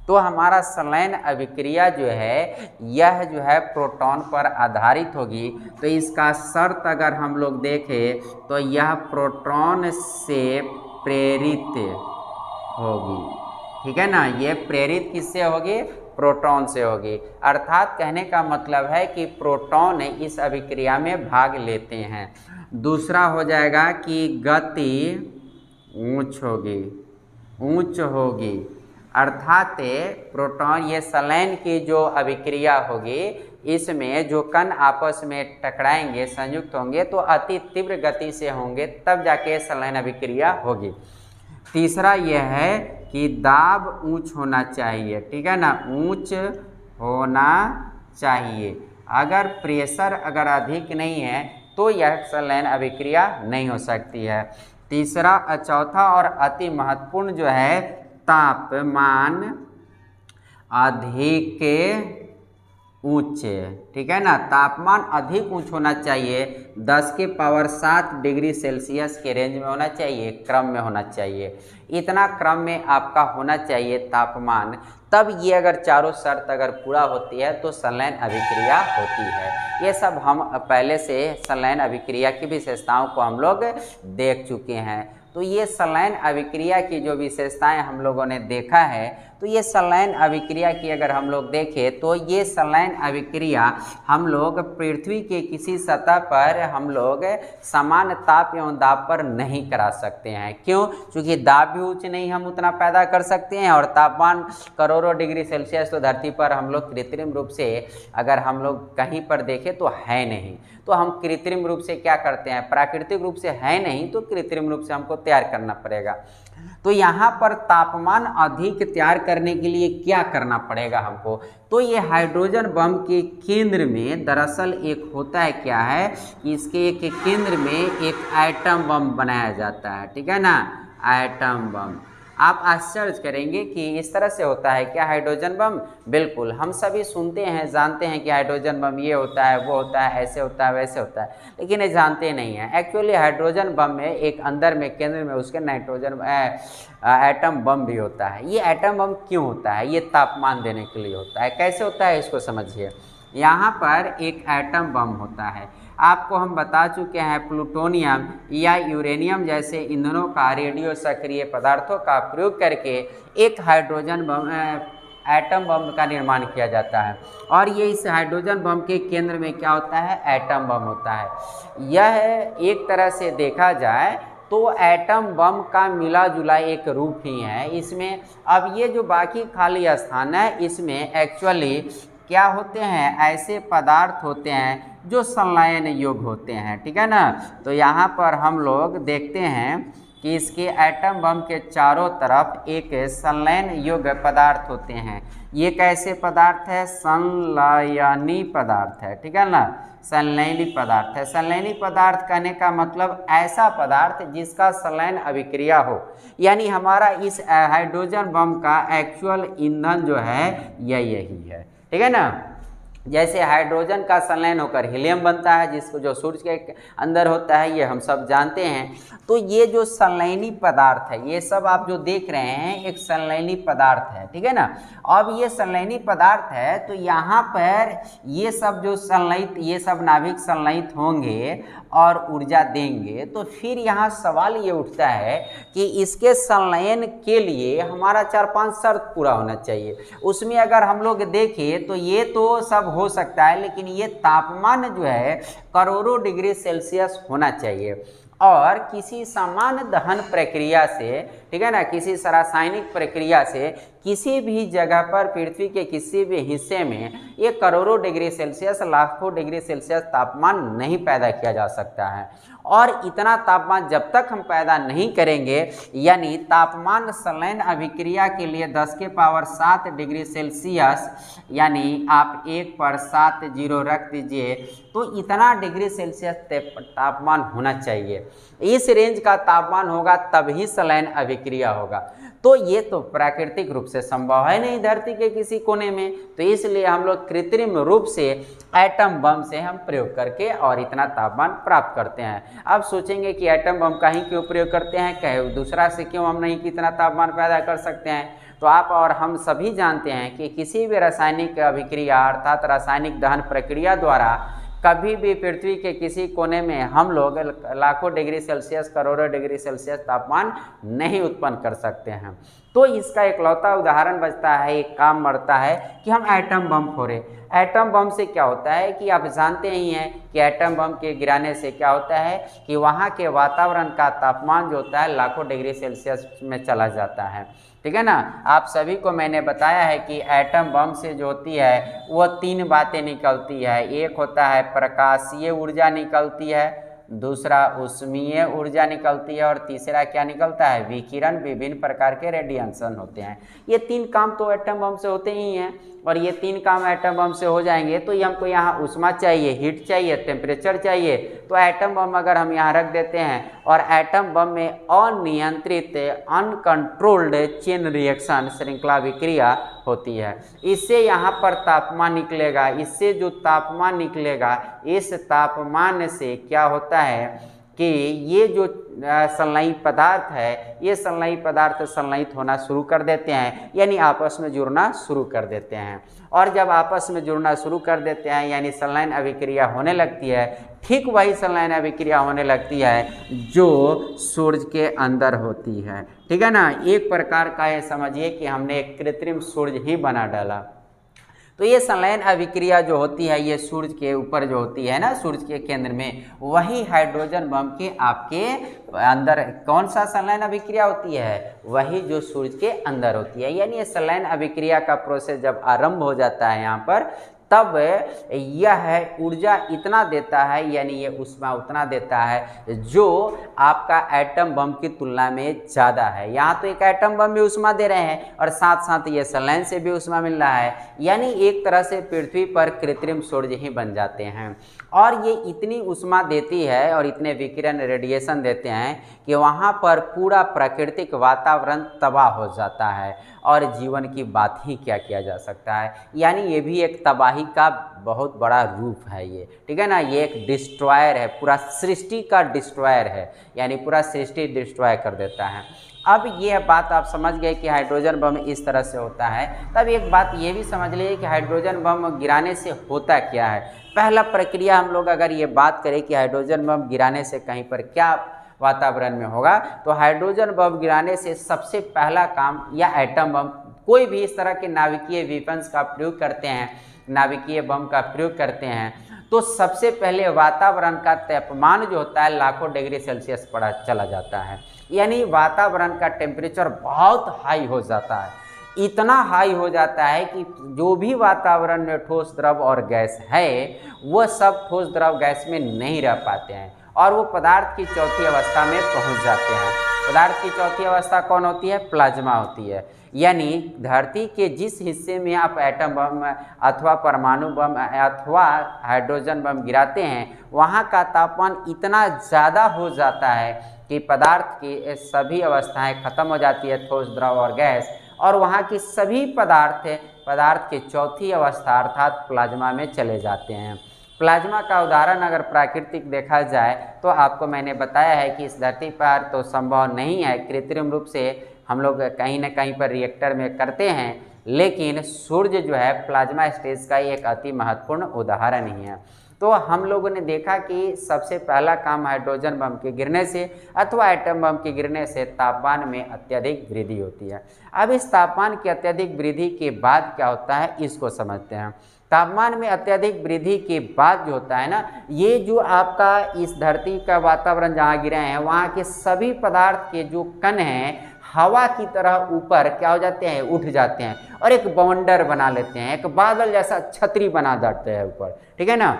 तो हमारा संलयन अभिक्रिया जो है यह जो है प्रोटॉन पर आधारित होगी। तो इसका शर्त अगर हम लोग देखें तो यह प्रोटॉन से प्रेरित होगी, ठीक है ना। ये प्रेरित किससे होगी? प्रोटॉन से होगी। अर्थात कहने का मतलब है कि प्रोटॉन इस अभिक्रिया में भाग लेते हैं। दूसरा हो जाएगा कि गति उच्च होगी, अर्थात प्रोटॉन ये संलयन की जो अभिक्रिया होगी इसमें जो कण आपस में टकराएंगे, संयुक्त होंगे तो अति तीव्र गति से होंगे, तब जाके संलयन अभिक्रिया होगी। तीसरा यह है कि दाब ऊंच होना चाहिए, ठीक है ना, ऊंच होना चाहिए। अगर प्रेशर अगर अधिक नहीं है तो यह संलयन अभिक्रिया नहीं हो सकती है। तीसरा चौथा और अति महत्वपूर्ण जो है तापमान अधिक ऊंच, ठीक है ना, तापमान अधिक ऊंच होना चाहिए, 10⁻7 डिग्री सेल्सियस के रेंज में होना चाहिए, क्रम में होना चाहिए। इतना क्रम में आपका होना चाहिए तापमान, तब ये अगर चारों शर्त अगर पूरा होती है तो संलयन अभिक्रिया होती है। ये सब हम पहले से संलयन अभिक्रिया की विशेषताओं को हम लोग देख चुके हैं। तो ये संलयन अभिक्रिया की जो विशेषताएं हम लोगों ने देखा है, तो ये संलयन अभिक्रिया की अगर हम लोग देखें तो ये संलयन अभिक्रिया हम लोग पृथ्वी के किसी सतह पर हम लोग समान ताप एवं दाब पर नहीं करा सकते हैं। क्यों? क्योंकि दाब भी उच्च नहीं हम उतना पैदा कर सकते हैं और तापमान करोड़ों डिग्री सेल्सियस तो धरती पर हम लोग कृत्रिम रूप से अगर हम लोग कहीं पर देखें तो है नहीं। तो हम कृत्रिम रूप से क्या करते हैं, प्राकृतिक रूप से है नहीं तो कृत्रिम रूप से हमको तैयार करना पड़ेगा। तो यहाँ पर तापमान अधिक तैयार करने के लिए क्या करना पड़ेगा हमको, तो ये हाइड्रोजन बम के केंद्र में दरअसल एक होता है, क्या है कि इसके एक केंद्र में एक एटम बम बनाया जाता है, ठीक है ना, एटम बम। आप आश्चर्य करेंगे कि इस तरह से होता है क्या हाइड्रोजन बम? बिल्कुल, हम सभी सुनते हैं, जानते हैं कि हाइड्रोजन बम ये होता है, वो होता है, ऐसे होता है, वैसे होता है, लेकिन ये जानते नहीं हैं। एक्चुअली हाइड्रोजन बम में एक अंदर में केंद्र में उसके नाइट्रोजन एटम बम भी होता है। ये एटम बम क्यों होता है? ये तापमान देने के लिए होता है। कैसे होता है इसको समझिए। यहाँ पर एक एटम बम होता है, आपको हम बता चुके हैं प्लूटोनियम या यूरेनियम जैसे ईंधनों का रेडियो सक्रिय पदार्थों का प्रयोग करके एक हाइड्रोजन बम एटम बम का निर्माण किया जाता है। और ये इस हाइड्रोजन बम के केंद्र में क्या होता है? एटम बम होता है। यह एक तरह से देखा जाए तो एटम बम का मिला जुला एक रूप ही है। इसमें अब ये जो बाकी खाली स्थान है इसमें एक्चुअली क्या होते हैं, ऐसे पदार्थ होते हैं जो संलयन योग्य होते हैं, ठीक है ना। तो यहाँ पर हम लोग देखते हैं कि इसके एटम बम के चारों तरफ एक संलयन योग्य पदार्थ होते हैं। ये कैसे पदार्थ है? संलयनी पदार्थ है, ठीक है ना, संलयनी पदार्थ है। संलयनी पदार्थ कहने का मतलब ऐसा पदार्थ जिसका संलयन अभिक्रिया हो, यानी हमारा इस हाइड्रोजन बम का एक्चुअल ईंधन जो है यही है, ठीक है ना। जैसे हाइड्रोजन का संलयन होकर हीलियम बनता है, जिसको जो सूर्य के अंदर होता है, ये हम सब जानते हैं। तो ये जो संलयनी पदार्थ है, ये सब आप जो देख रहे हैं एक संलयनी पदार्थ है, ठीक है ना। अब ये संलयनी पदार्थ है तो यहाँ पर ये सब जो संलयित, ये सब नाभिक संलयित होंगे और ऊर्जा देंगे। तो फिर यहाँ सवाल ये उठता है कि इसके संलयन के लिए हमारा 4-5 शर्त पूरा होना चाहिए। उसमें अगर हम लोग देखें तो ये तो सब हो सकता है, लेकिन ये तापमान जो है करोड़ों डिग्री सेल्सियस होना चाहिए और किसी सामान्य दहन प्रक्रिया से, ठीक है ना, किसी रासायनिक प्रक्रिया से किसी भी जगह पर पृथ्वी के किसी भी हिस्से में ये करोड़ों डिग्री सेल्सियस, लाखों डिग्री सेल्सियस तापमान नहीं पैदा किया जा सकता है। और इतना तापमान जब तक हम पैदा नहीं करेंगे, यानी तापमान संलयन अभिक्रिया के लिए 10⁻7 डिग्री सेल्सियस, यानी आप 1 पर 7 जीरो रख दीजिए, तो इतना डिग्री सेल्सियस तापमान होना चाहिए। इस रेंज का तापमान होगा तभी संलयन अभिक्रिया होगा। तो ये तो प्राकृतिक रूप से संभव है नहीं धरती के किसी कोने में, तो इसलिए हम लोग कृत्रिम रूप से एटम बम से हम प्रयोग करके और इतना तापमान प्राप्त करते हैं। अब सोचेंगे कि एटम बम का ही क्यों प्रयोग करते हैं, कहे दूसरा से क्यों हम नहीं कितना तापमान पैदा कर सकते हैं। तो आप और हम सभी जानते हैं कि किसी भी रासायनिक अभिक्रिया अर्थात रासायनिक दहन प्रक्रिया द्वारा कभी भी पृथ्वी के किसी कोने में हम लोग लाखों डिग्री सेल्सियस करोड़ों डिग्री सेल्सियस तापमान नहीं उत्पन्न कर सकते हैं। तो इसका इकलौता उदाहरण बचता है, एक काम बढ़ता है कि हम एटम बम फोड़े। एटम बम से क्या होता है कि आप जानते ही हैं कि एटम बम के गिराने से क्या होता है कि वहाँ के वातावरण का तापमान जो होता है लाखों डिग्री सेल्सियस में चला जाता है, ठीक है ना। आप सभी को मैंने बताया है कि एटम बम से जो होती है वो 3 बातें निकलती है। एक होता है प्रकाशीय ऊर्जा निकलती है, दूसरा उष्मीय ऊर्जा निकलती है और तीसरा क्या निकलता है, विकिरण, विभिन्न प्रकार के रेडिएशन होते हैं। ये 3 काम तो एटम बम से होते ही हैं और ये 3 काम एटम बम से हो जाएंगे तो ये हमको यहाँ ऊष्मा चाहिए, हीट चाहिए, टेम्परेचर चाहिए। तो एटम बम अगर हम यहाँ रख देते हैं और एटम बम में अनियंत्रित अनकंट्रोल्ड चेन रिएक्शन श्रृंखला विक्रिया होती है, इससे यहाँ पर तापमान निकलेगा। इससे जो तापमान निकलेगा इस तापमान से क्या होता है कि ये जो संलयित पदार्थ है ये संलयित पदार्थ संलयित होना शुरू कर देते हैं, यानी आपस में जुड़ना शुरू कर देते हैं। और जब आपस में जुड़ना शुरू कर देते हैं यानी संलयन अभिक्रिया होने लगती है, ठीक वही संलयन अभिक्रिया होने लगती है जो सूर्य के अंदर होती है, ठीक है ना। एक प्रकार का ये समझिए कि हमने एक कृत्रिम सूर्य ही बना डाला। तो ये संलयन अभिक्रिया जो होती है ये सूर्य के ऊपर जो होती है ना, सूर्य के केंद्र में, वही हाइड्रोजन बम के आपके अंदर कौन सा संलयन अभिक्रिया होती है, वही जो सूर्य के अंदर होती है। यानी ये संलयन अभिक्रिया का प्रोसेस जब आरंभ हो जाता है यहाँ पर, तब यह ऊर्जा इतना देता है, यानी ये ऊष्मा उतना देता है जो आपका एटम बम की तुलना में ज़्यादा है। यहाँ तो एक एटम बम भी ऊष्मा दे रहे हैं और साथ साथ ये संलयन से भी ऊष्मा मिल रहा है, यानी एक तरह से पृथ्वी पर कृत्रिम सूर्य ही बन जाते हैं। और ये इतनी ऊष्मा देती है और इतने विकिरण रेडिएशन देते हैं कि वहाँ पर पूरा प्राकृतिक वातावरण तबाह हो जाता है और जीवन की बात ही क्या किया जा सकता है। यानी ये भी एक तबाही का बहुत बड़ा रूप है ये, ठीक है ना। ये एक डिस्ट्रॉयर है, पूरा सृष्टि का डिस्ट्रॉयर है, यानी पूरा सृष्टि डिस्ट्रॉय कर देता है। अब ये बात आप समझ गए कि हाइड्रोजन बम इस तरह से होता है। तब एक बात ये भी समझ लीजिए कि हाइड्रोजन बम गिराने से होता क्या है। पहला प्रक्रिया हम लोग अगर ये बात करें कि हाइड्रोजन बम गिराने से कहीं पर क्या वातावरण में होगा, तो हाइड्रोजन बम गिराने से सबसे पहला काम, या एटम बम कोई भी इस तरह के नाभिकीय वेपन्स का प्रयोग करते हैं, नाभिकीय बम का प्रयोग करते हैं, तो सबसे पहले वातावरण का तापमान जो होता है लाखों डिग्री सेल्सियस पर चला जाता है। यानी वातावरण का टेम्परेचर बहुत हाई हो जाता है, इतना हाई हो जाता है कि जो भी वातावरण में ठोस द्रव और गैस है वो सब ठोस द्रव गैस में नहीं रह पाते हैं और वो पदार्थ की चौथी अवस्था में पहुंच जाते हैं। पदार्थ की चौथी अवस्था कौन होती है, प्लाज्मा होती है। यानी धरती के जिस हिस्से में आप एटम बम अथवा परमाणु बम अथवा हाइड्रोजन बम गिराते हैं वहाँ का तापमान इतना ज़्यादा हो जाता है कि पदार्थ की सभी अवस्थाएं खत्म हो जाती है, ठोस द्रव और गैस, और वहाँ की सभी पदार्थ की चौथी अवस्था अर्थात प्लाज्मा में चले जाते हैं। प्लाज्मा का उदाहरण अगर प्राकृतिक देखा जाए तो आपको मैंने बताया है कि इस धरती पर तो संभव नहीं है, कृत्रिम रूप से हम लोग कहीं ना कहीं पर रिएक्टर में करते हैं, लेकिन सूर्य जो है प्लाज्मा स्टेज का एक अति महत्वपूर्ण उदाहरण ही है। तो हम लोगों ने देखा कि सबसे पहला काम हाइड्रोजन बम के गिरने से अथवा एटम बम के गिरने से तापमान में अत्यधिक वृद्धि होती है। अब इस तापमान की अत्यधिक वृद्धि के बाद क्या होता है इसको समझते हैं। तापमान में अत्यधिक वृद्धि के बाद जो होता है ना, ये जो आपका इस धरती का वातावरण जहाँ गिरे हैं वहाँ के सभी पदार्थ के जो कण हैं हवा की तरह ऊपर क्या हो जाते हैं, उठ जाते हैं और एक बवंडर बना लेते हैं, एक बादल जैसा छतरी बना देते हैं ऊपर, ठीक है ना।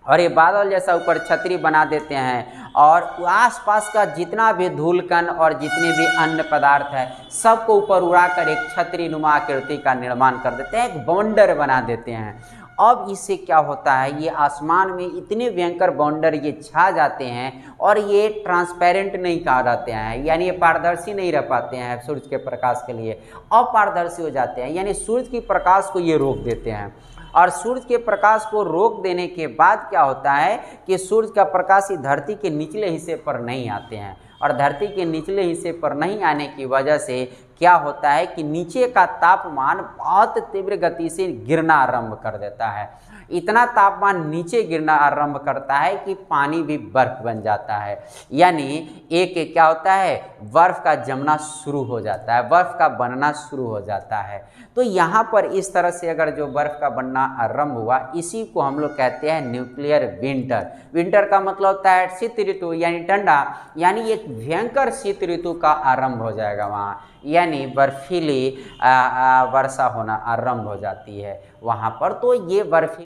और ये बादल जैसा ऊपर छतरी बना देते हैं और आसपास का जितना भी धूल कण और जितने भी अन्य पदार्थ है सबको ऊपर उड़ाकर एक छतरी नुमा आकृति का निर्माण कर देते हैं, एक बाउंडर बना देते हैं। अब इससे क्या होता है, ये आसमान में इतने भयंकर बाउंडर ये छा जाते हैं और ये ट्रांसपेरेंट नहीं कहा जाते हैं, यानी ये पारदर्शी नहीं रह पाते हैं सूर्य के प्रकाश के लिए, अपारदर्शी हो जाते हैं, यानी सूर्य की प्रकाश को ये रोक देते हैं। और सूर्य के प्रकाश को रोक देने के बाद क्या होता है कि सूर्य का प्रकाश ही धरती के निचले हिस्से पर नहीं आते हैं और धरती के निचले हिस्से पर नहीं आने की वजह से क्या होता है कि नीचे का तापमान बहुत तीव्र गति से गिरना आरंभ कर देता है। इतना तापमान नीचे गिरना आरंभ करता है कि पानी भी बर्फ बन जाता है, यानी एक क्या होता है, बर्फ का जमना शुरू हो जाता है, बर्फ का बनना शुरू हो जाता है। तो यहाँ पर इस तरह से अगर जो बर्फ का बनना आरंभ हुआ, इसी को हम लोग कहते हैं न्यूक्लियर विंटर। विंटर का मतलब होता है शीत ऋतु यानी ठंडा, यानी एक भयंकर शीत ऋतु का आरंभ हो जाएगा वहाँ, यानी बर्फीली वर्षा होना आरंभ हो जाती है वहाँ पर। तो ये बर्फीली